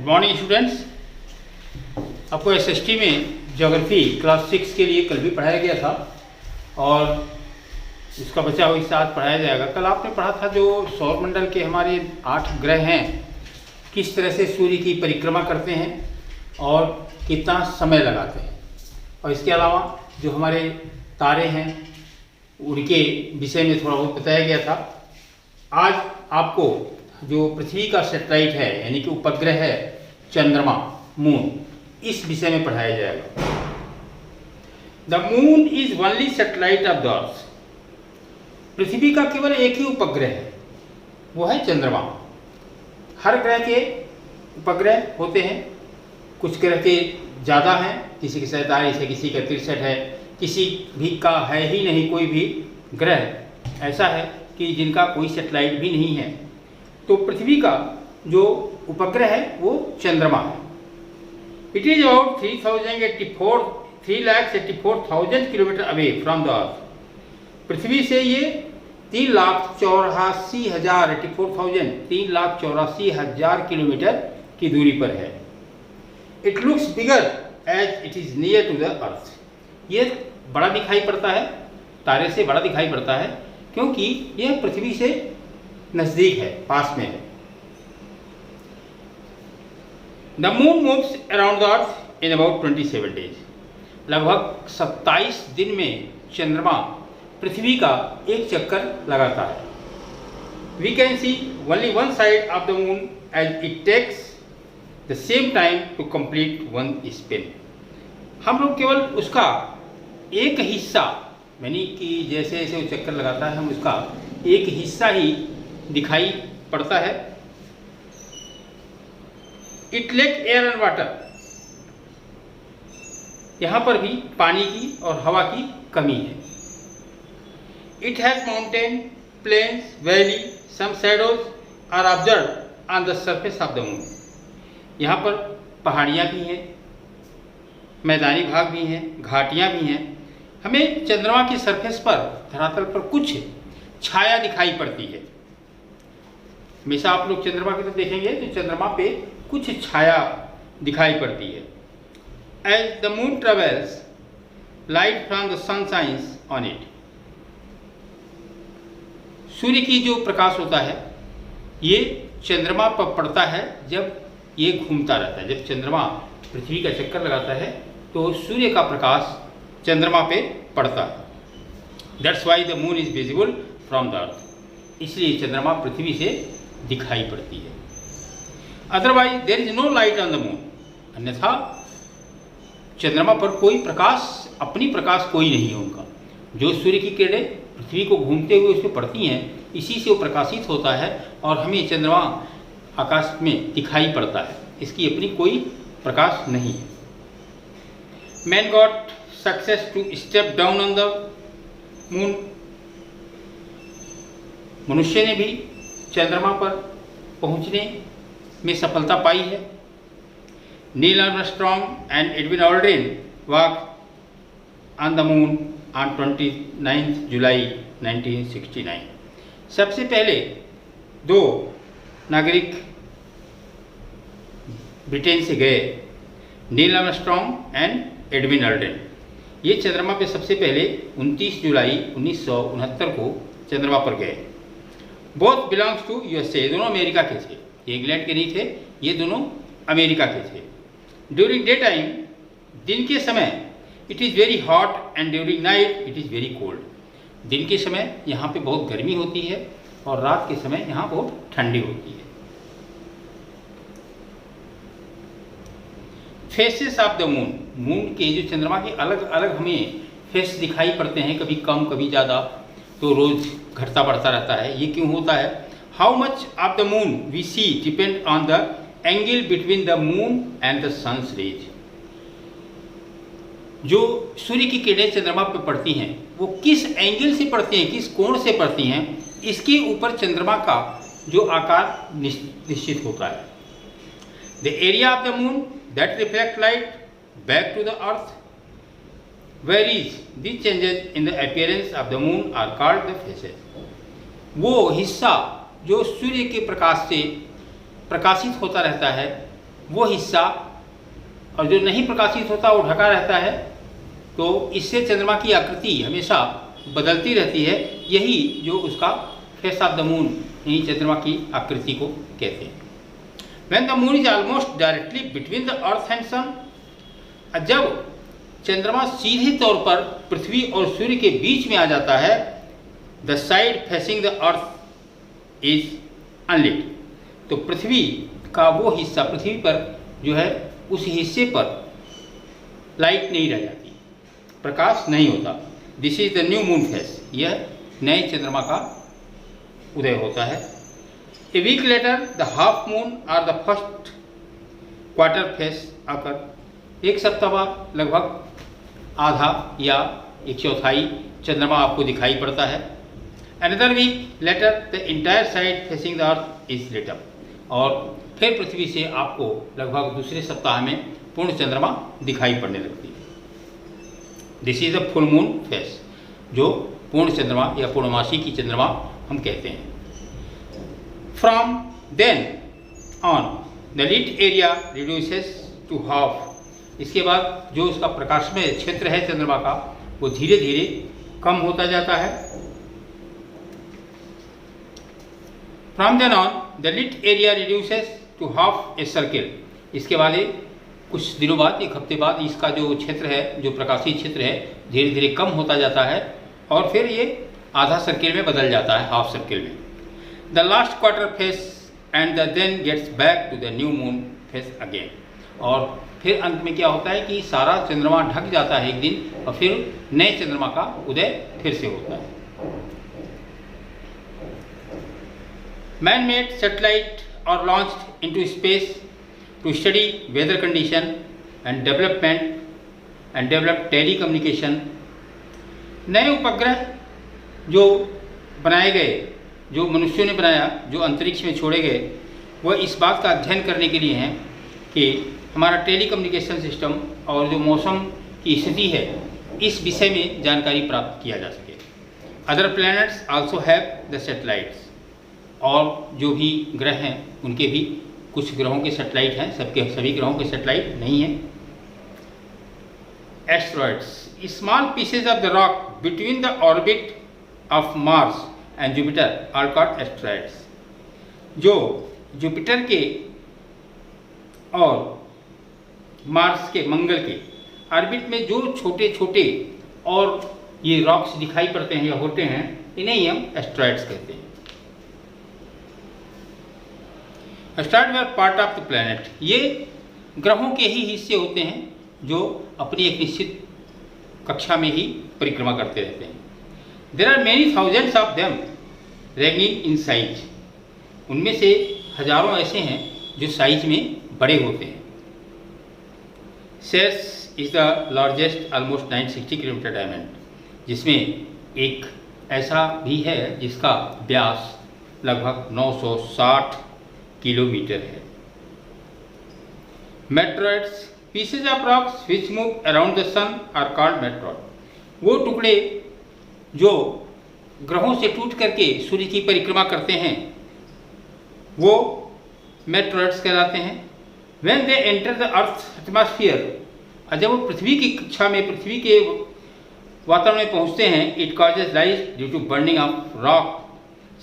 Good morning students. आपको SST में geography class 6 के लिए कल भी पढ़ाया गया था और इसका बचा हुआ हिस्सा आज पढ़ाया जाएगा। कल आपने पढ़ा था जो सौरमंडल के हमारे 8 ग्रह हैं किस तरह से सूर्य की परिक्रमा करते हैं और कितना समय लगाते हैं, और इसके अलावा जो हमारे तारे हैं उनके विषय में थोड़ा बहुत बताया गया था। आज आपको जो पृथ्वी का सैटेलाइट है यानी कि उपग्रह है चंद्रमा मून, इस विषय में पढ़ाया जाएगा। The moon is only satellite of the earth. पृथ्वी का केवल एक ही उपग्रह है, वो है चंद्रमा। हर ग्रह के उपग्रह होते हैं, कुछ ग्रह के ज़्यादा हैं, किसी के 47 है, किसी का 63 है, किसी भी का है ही नहीं कोई भी ग्रह ऐसा है कि जिनका कोई सैटेलाइट भी नहीं है। तो पृथ्वी का जो उपग्रह है वो चंद्रमा है। It is about 3,84,000 kilometre away from the earth. पृथ्वी से ये 3,84,000 किलोमीटर की दूरी पर है। It looks bigger as it is near to the earth. ये बड़ा दिखाई पड़ता है, तारे से बड़ा दिखाई पड़ता है क्योंकि यह पृथ्वी से नज़दीक है, पास में है। The moon moves around the earth in about 27 days. लगभग 27 दिन में चंद्रमा पृथ्वी का एक चक्कर लगाता है। We can see only one side of the moon as it takes the same time to complete one spin. हम लोग केवल उसका एक हिस्सा यानी कि जैसे जैसे वो चक्कर लगाता है हम उसका एक हिस्सा ही दिखाई पड़ता है। It lake air and water. यहाँ पर भी पानी की और हवा की कमी है। It has mountain, plains, valley, some shadows are observe on the surface of the moon. यहाँ पर पहाड़ियाँ भी हैं, मैदानी भाग भी हैं, घाटियाँ भी हैं। हमें चंद्रमा की सरफेस पर, धरातल पर कुछ छाया दिखाई पड़ती है। हमेशा आप लोग चंद्रमा की तरफ देखेंगे तो चंद्रमा पे कुछ छाया दिखाई पड़ती है। As the moon travels light from the sun shines on it. सूर्य की जो प्रकाश होता है ये चंद्रमा पर पड़ता है जब ये घूमता रहता है। जब चंद्रमा पृथ्वी का चक्कर लगाता है तो सूर्य का प्रकाश चंद्रमा पे पड़ता है। That's why the moon is visible from the earth. इसलिए चंद्रमा पृथ्वी से दिखाई पड़ती है। Otherwise there is no light on the moon. अन्यथा चंद्रमा पर कोई प्रकाश, अपनी प्रकाश कोई नहीं है उनका। जो सूर्य की किरणें पृथ्वी को घूमते हुए उसमें पड़ती हैं, इसी से वो प्रकाशित होता है और हमें चंद्रमा आकाश में दिखाई पड़ता है। इसकी अपनी कोई प्रकाश नहीं है। Man got success to step down on the moon. मनुष्य ने भी चंद्रमा पर पहुंचने में सफलता पाई है। Neil Armstrong and Edwin Aldrin walk on the moon on 29 जुलाई 1969। सबसे पहले 2 नागरिक ब्रिटेन से गए, Neil Armstrong and Edwin Aldrin. ये चंद्रमा पे सबसे पहले 29 जुलाई 1969 को चंद्रमा पर गए। Both belongs to USA. दोनों अमेरिका के थे, ये इंग्लैंड के नहीं थे, ये दोनों अमेरिका के थे। ड्यूरिंग डे टाइम, दिन के समय, it is very hot and during night it is very cold. दिन के समय यहाँ पे बहुत गर्मी होती है और रात के समय यहाँ बहुत ठंडी होती है। Faces of the moon. Moon के जो चंद्रमा के अलग अलग हमें फेस दिखाई पड़ते हैं, कभी कम कभी ज़्यादा, तो रोज़ घटता बढ़ता रहता है। ये क्यों होता है? How much of the moon we see depend on the angle between the moon and the sun's rays. जो सूर्य की किरणें चंद्रमा पर पड़ती हैं वो किस एंगल से पड़ती हैं, किस कोण से पड़ती हैं, इसके ऊपर चंद्रमा का जो आकार निश्चित होता है। The area of the moon that reflect light back to the earth whereas these changes in the appearance of the moon are called the phases। वो हिस्सा जो सूर्य के प्रकाश से प्रकाशित होता रहता है वो हिस्सा और जो नहीं प्रकाशित होता वो ढका रहता है, तो इससे चंद्रमा की आकृति हमेशा बदलती रहती है। यही जो उसका फेस ऑफ द मून, यही चंद्रमा की आकृति को कहते हैं। When the moon is almost directly between the earth and sun, जब चंद्रमा सीधे तौर पर पृथ्वी और सूर्य के बीच में आ जाता है, the side facing the earth is unlit, तो पृथ्वी का वो हिस्सा, पृथ्वी पर जो है उस हिस्से पर लाइट नहीं रह जाती, प्रकाश नहीं होता। This is the new moon phase, यह नए चंद्रमा का उदय होता है। A week later the half moon or the first quarter phase आकर, एक सप्ताह बाद लगभग आधा या एक चौथाई चंद्रमा आपको दिखाई पड़ता है। Another week later the entire side facing the earth is lit up, और फिर पृथ्वी से आपको लगभग दूसरे सप्ताह में पूर्ण चंद्रमा दिखाई पड़ने लगती है। This is the full moon face, जो पूर्ण चंद्रमा या पूर्णमासी की चंद्रमा हम कहते हैं। From then on the lit area reduces to half, इसके बाद जो उसका प्रकाशमय क्षेत्र है चंद्रमा का, वो धीरे धीरे कम होता जाता है। From then on the lit area reduces to half a circle, इसके बाद कुछ दिनों बाद, एक हफ्ते बाद, इसका जो क्षेत्र है, जो प्रकाशीय क्षेत्र है, धीरे धीरे कम होता जाता है और फिर ये आधा सर्किल में बदल जाता है, हाफ सर्किल में। The last quarter phase and the then gets back to the new moon phase again, और फिर अंत में क्या होता है कि सारा चंद्रमा ढक जाता है एक दिन, और फिर नए चंद्रमा का उदय फिर से होता है। मैन मेड सैटेलाइट और launched into space to study weather condition and develop telecommunication, नए उपग्रह जो बनाए गए, जो मनुष्यों ने बनाया, जो अंतरिक्ष में छोड़े गए, वह इस बात का अध्ययन करने के लिए हैं कि हमारा टेली कम्युनिकेशन सिस्टम और जो मौसम की स्थिति है, इस विषय में जानकारी प्राप्त किया जा सके। Other planets also have the satellites, और जो भी ग्रह हैं उनके भी कुछ ग्रहों के सैटेलाइट हैं, सभी ग्रहों के सैटेलाइट नहीं हैं। Asteroids, small pieces of the rock between the orbit of Mars and Jupiter are called asteroids, जो जुपिटर के और मार्स के, मंगल के ऑर्बिट में जो छोटे छोटे और ये रॉक्स दिखाई पड़ते हैं या होते हैं, इन्हें ही हम एस्टेरॉइड्स कहते हैं। Asteroids are part of the planet, ये ग्रहों के ही हिस्से होते हैं जो अपनी एक निश्चित कक्षा में ही परिक्रमा करते रहते हैं। There are many thousands of them ranking in size, उनमें से हजारों ऐसे हैं जो साइज में बड़े होते हैं। सेस is the largest, almost 960 kilometre diameter, जिसमें एक ऐसा भी है जिसका व्यास लगभग 960 किलोमीटर है। Meteoroids, pieces of rocks which move around the sun are called meteoroid, वो टुकड़े जो ग्रहों से टूट करके सूर्य की परिक्रमा करते हैं, वो मेट्रॉइड्स कहलाते हैं। When they enter the Earth's atmosphere, जब वो पृथ्वी की कक्षा में, पृथ्वी के वातावरण में पहुंचते हैं, it causes rise due to burning of rock.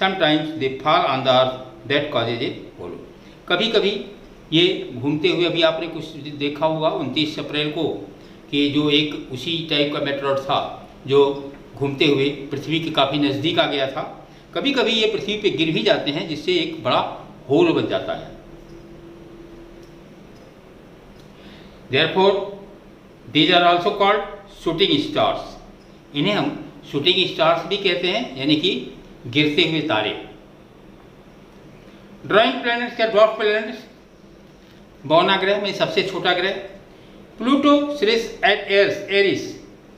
Sometimes they fall on the earth, that causes a hole. कभी कभी ये घूमते हुए, अभी आपने कुछ देखा होगा 29 अप्रैल को, कि जो एक उसी टाइप का मेट्रॉइड था जो घूमते हुए पृथ्वी के काफ़ी नज़दीक आ गया था। कभी कभी ये पृथ्वी पे गिर भी जाते हैं, जिससे एक बड़ा होल बन जाता है। Therefore, these are also called shooting stars. इन्हें हम शूटिंग स्टार्स भी कहते हैं, यानी कि गिरते हुए तारे। ड्राइंग प्लैनेट्स या ड्वार्फ प्लैनेट्स, बौना ग्रह में सबसे छोटा ग्रह Pluto, Ceres and Eris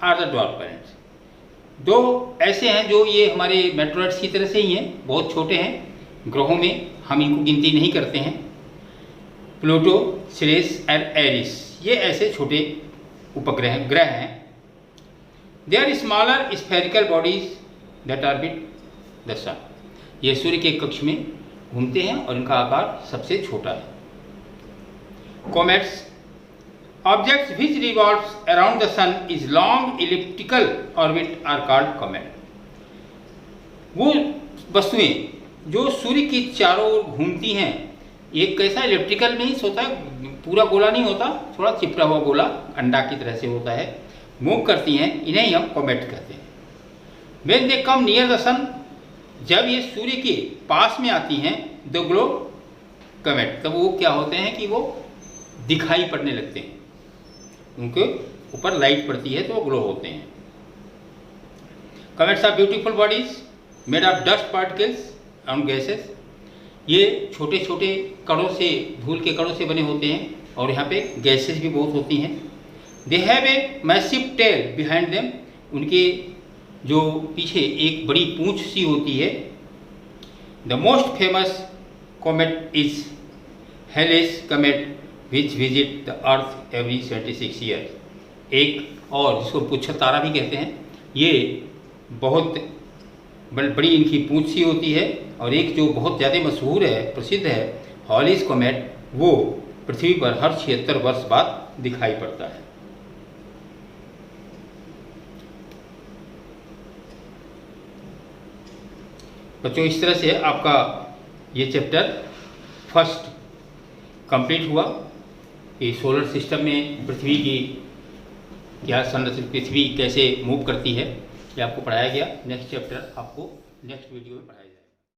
are the dwarf planets. दो ऐसे हैं जो ये हमारे मेट्रॉइड्स की तरह से ही हैं, बहुत छोटे हैं, ग्रहों में हम इनको गिनती नहीं करते हैं। प्लूटो, सिरिस एंड एरिस, ये ऐसे छोटे उपग्रह ग्रह हैं। They are smaller spherical bodies that orbit the sun, ये सूर्य के कक्ष में घूमते हैं और इनका आकार सबसे छोटा है। comets. Objects which revolves around the sun is long elliptical orbit are called comet. वो वस्तुएं जो सूर्य की चारों ओर घूमती हैं, एक कैसा इलेक्ट्रिकल नहीं होता है, पूरा गोला नहीं होता, थोड़ा चिपटा हुआ गोला अंडा की तरह से होता है, मूव करती हैं, इन्हें ही हम कॉमेट कहते हैं। When they come near the sun, जब ये सूर्य के पास में आती हैं, द ग्लो कॉमेट, तब वो क्या होते हैं कि वो दिखाई पड़ने लगते हैं, उनके ऊपर लाइट पड़ती है तो वो ग्लो होते हैं। Comets are beautiful bodies made of dust particles and gases. ये छोटे छोटे कणों से, धूल के कणों से बने होते हैं और यहाँ पे गैसेस भी बहुत होती हैं। They have a massive tail behind them, उनके जो पीछे एक बड़ी पूंछ सी होती है। The most famous comet is Halley's comet which visit the earth every 76 year. एक और जिसको पुच्छर तारा भी कहते हैं, ये बहुत बड़ी इनकी पूंछ सी होती है। और एक जो बहुत ज़्यादा मशहूर है, प्रसिद्ध है, हॉलिस कॉमेट, वो पृथ्वी पर हर 76 वर्ष बाद दिखाई पड़ता है। बच्चों, इस तरह से आपका ये चैप्टर फर्स्ट कंप्लीट हुआ कि सोलर सिस्टम में पृथ्वी की क्या संरचना, पृथ्वी कैसे मूव करती है, ये आपको पढ़ाया गया। नेक्स्ट चैप्टर आपको नेक्स्ट वीडियो में पढ़ाया